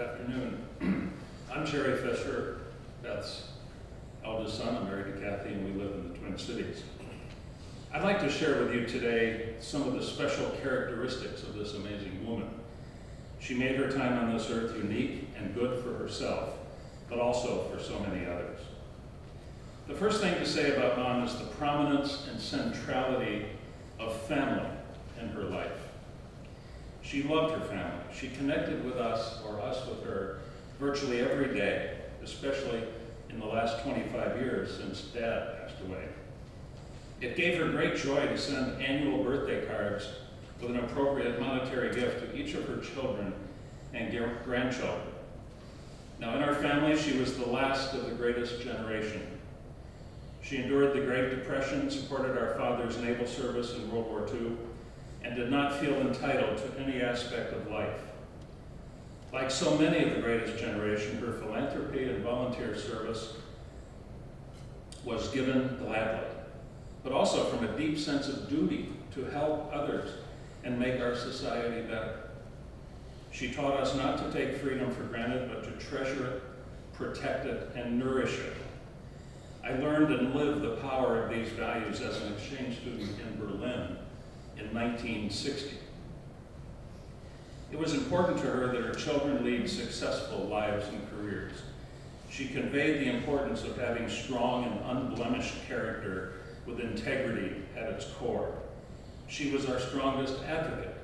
afternoon. I'm Jerry Fischer, Beth's eldest son. I'm married to Kathy, and we live in the Twin Cities. I'd like to share with you today some of the special characteristics of this amazing woman. She made her time on this earth unique and good for herself, but also for so many others. The first thing to say about Mom is the prominence and centrality of family in her life. She loved her family. She connected with us, or us with her, virtually every day, especially in the last 25 years since Dad passed away. It gave her great joy to send annual birthday cards with an appropriate monetary gift to each of her children and grandchildren. Now, in our family, she was the last of the greatest generation. She endured the Great Depression, supported our father's naval service in World War II, and did not feel entitled to any aspect of life. Like so many of the greatest generation, her philanthropy and volunteer service was given gladly, but also from a deep sense of duty to help others and make our society better. She taught us not to take freedom for granted, but to treasure it, protect it, and nourish it. I learned and lived the power of these values as an exchange student in Berlin in 1960. It was important to her that her children lead successful lives and careers. She conveyed the importance of having strong and unblemished character with integrity at its core. She was our strongest advocate.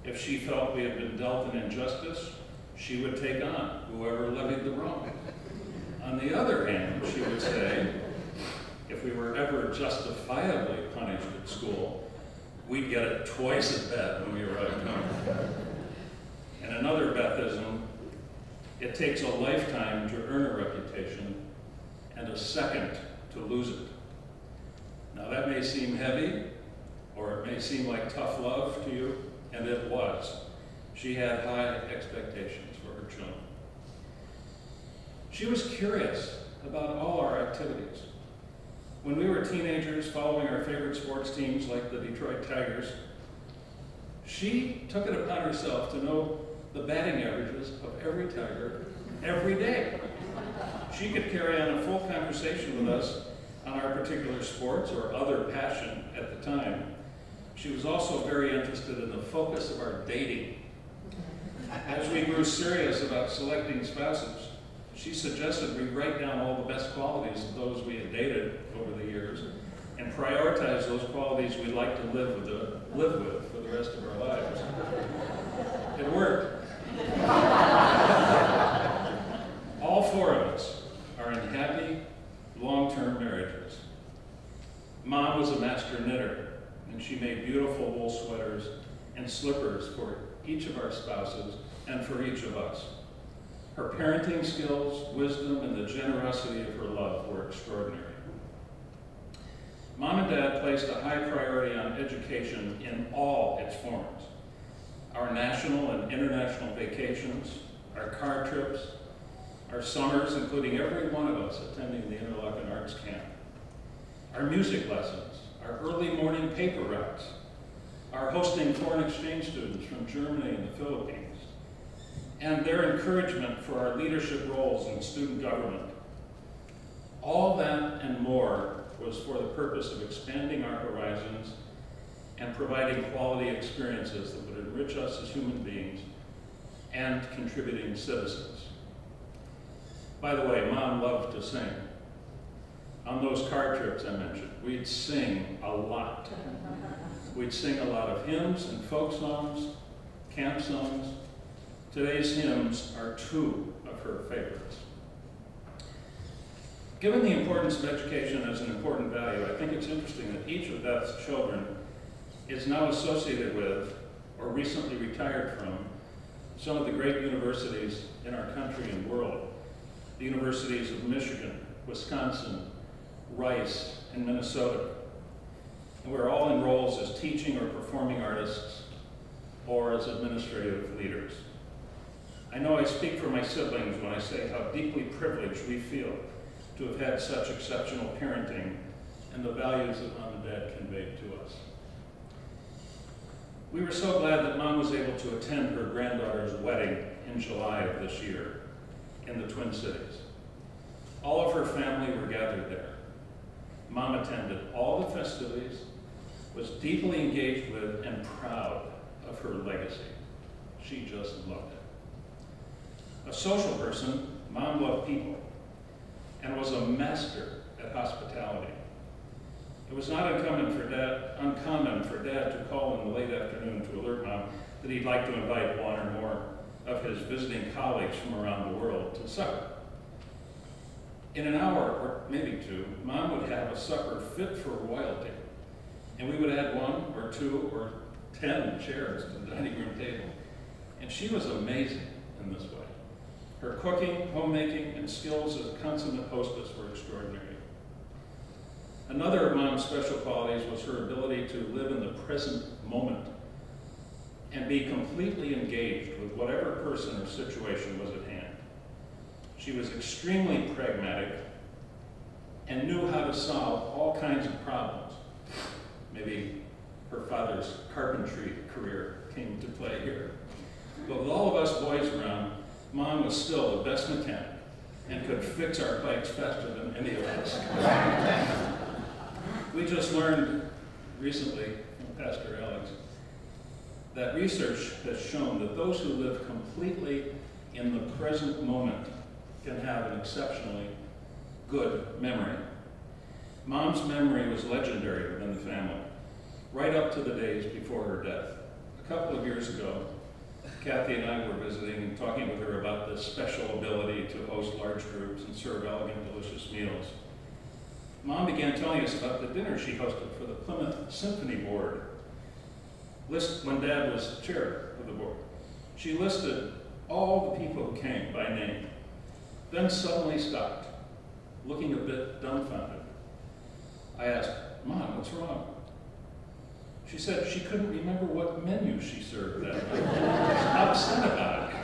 If she felt we had been dealt an injustice, she would take on whoever levied the wrong. On the other hand, she would say, if we were ever justifiably punished at school, we'd get it twice as bad when we arrived home. And another Bethism, it takes a lifetime to earn a reputation and a second to lose it. Now that may seem heavy, or it may seem like tough love to you, and it was. She had high expectations for her children. She was curious about all our activities. When we were teenagers following our favorite sports teams like the Detroit Tigers, she took it upon herself to know the batting averages of every Tiger every day. She could carry on a full conversation with us on our particular sports or other passion at the time. She was also very interested in the focus of our dating. As we grew serious about selecting spouses, she suggested we write down all the best qualities of those we had dated over the years and prioritize those qualities we'd like to live with for the rest of our lives. It worked. All four of us are in happy, long-term marriages. Mom was a master knitter, and she made beautiful wool sweaters and slippers for each of our spouses and for each of us. Her parenting skills, wisdom, and the generosity of her love were extraordinary. Mom and Dad placed a high priority on education in all its forms. Our national and international vacations, our car trips, our summers, including every one of us attending the Interlochen Arts Camp, our music lessons, our early morning paper routes, our hosting foreign exchange students from Germany and the Philippines, and their encouragement for our leadership roles in student government. All that and more was for the purpose of expanding our horizons and providing quality experiences that would enrich us as human beings and contributing citizens. By the way, Mom loved to sing. On those car trips I mentioned, we'd sing a lot. We'd sing a lot of hymns and folk songs, camp songs. Today's hymns are two of her favorites. Given the importance of education as an important value, I think it's interesting that each of Beth's children is now associated with, or recently retired from, some of the great universities in our country and world. The universities of Michigan, Wisconsin, Rice, and Minnesota. And we're all in roles as teaching or performing artists or as administrative leaders. I know I speak for my siblings when I say how deeply privileged we feel to have had such exceptional parenting and the values that Mom and Dad conveyed to us. We were so glad that Mom was able to attend her granddaughter's wedding in July of this year in the Twin Cities. All of her family were gathered there. Mom attended all the festivities, was deeply engaged with and proud of her legacy. She just loved it. A social person, Mom loved people and was a master at hospitality. It was not uncommon for Dad to call in the late afternoon to alert Mom that he'd like to invite one or more of his visiting colleagues from around the world to supper. In an hour, or maybe two, Mom would have a supper fit for royalty, and we would add 1 or 2 or 10 chairs to the dining room table. And she was amazing in this way. Her cooking, homemaking, and skills as a consummate hostess were extraordinary. Another of Mom's special qualities was her ability to live in the present moment and be completely engaged with whatever person or situation was at hand. She was extremely pragmatic and knew how to solve all kinds of problems. Maybe her father's carpentry career came to play here. But with all of us boys around, Mom was still the best mechanic and could fix our bikes faster than any of us. We just learned recently from Pastor Alex that research has shown that those who live completely in the present moment can have an exceptionally good memory. Mom's memory was legendary within the family, right up to the days before her death. A couple of years ago, Kathy and I were visiting and talking with her about this special ability to host large groups and serve elegant, delicious meals. Mom began telling us about the dinner she hosted for the Plymouth Symphony Board. When Dad was chair of the board, she listed all the people who came by name, then suddenly stopped, looking a bit dumbfounded. I asked, "Mom, what's wrong?" She said she couldn't remember what menu she served that night. She was upset about it.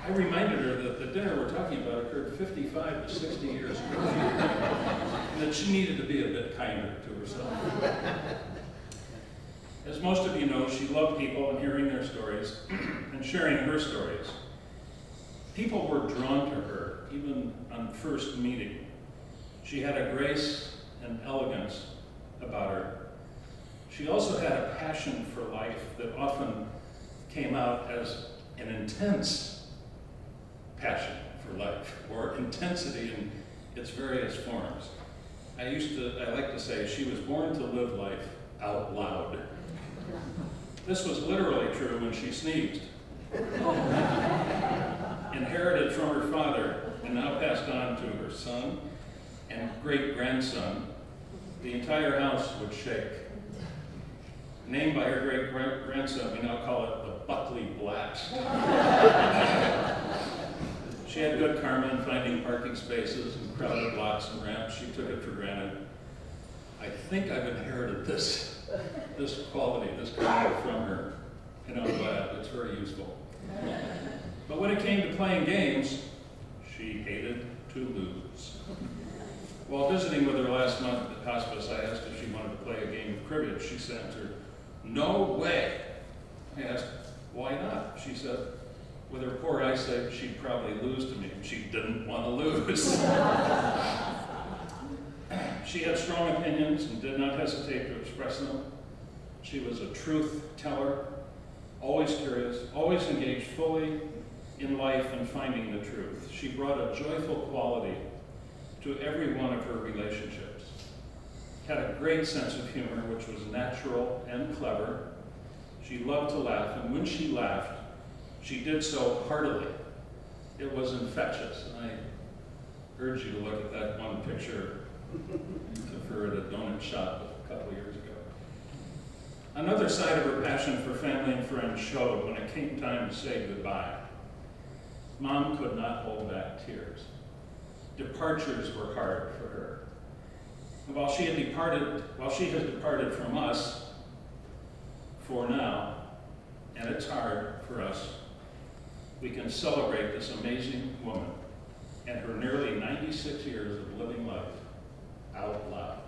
I reminded her that the dinner we're talking about occurred 55 to 60 years earlier, and that she needed to be a bit kinder to herself. As most of you know, she loved people and hearing their stories and sharing her stories. People were drawn to her, even on first meeting. She had a grace and elegance about her. She also had a passion for life that often came out as an intense passion for life, or intensity in its various forms. I like to say she was born to live life out loud. This was literally true when she sneezed. Inherited from her father and now passed on to her son and great-grandson, the entire house would shake. Named by her great-grandson, we now call it the Buckley Blast. She had good karma in finding parking spaces and crowded lots and ramps. She took it for granted. I think I've inherited this quality, this karma from her, and I'm glad. It's very useful. But when it came to playing games, she hated to lose. While visiting with her last month at hospice, I asked if she wanted to play a game of cribbage. She answered, "No way." I asked, "Why not?" She said, with her poor eyesight, she'd probably lose to me. She didn't want to lose. She had strong opinions and did not hesitate to express them. She was a truth teller, always curious, always engaged fully in life and finding the truth. She brought a joyful quality to every one of her relationships. Had a great sense of humor, which was natural and clever. She loved to laugh, and when she laughed, she did so heartily. It was infectious. And I urge you to look at that one picture of her at a donut shop a couple years ago. Another side of her passion for family and friends showed when it came time to say goodbye. Mom could not hold back tears. Departures were hard for her. And while she has departed from us for now, and it's hard for us, we can celebrate this amazing woman and her nearly 96 years of living life out loud.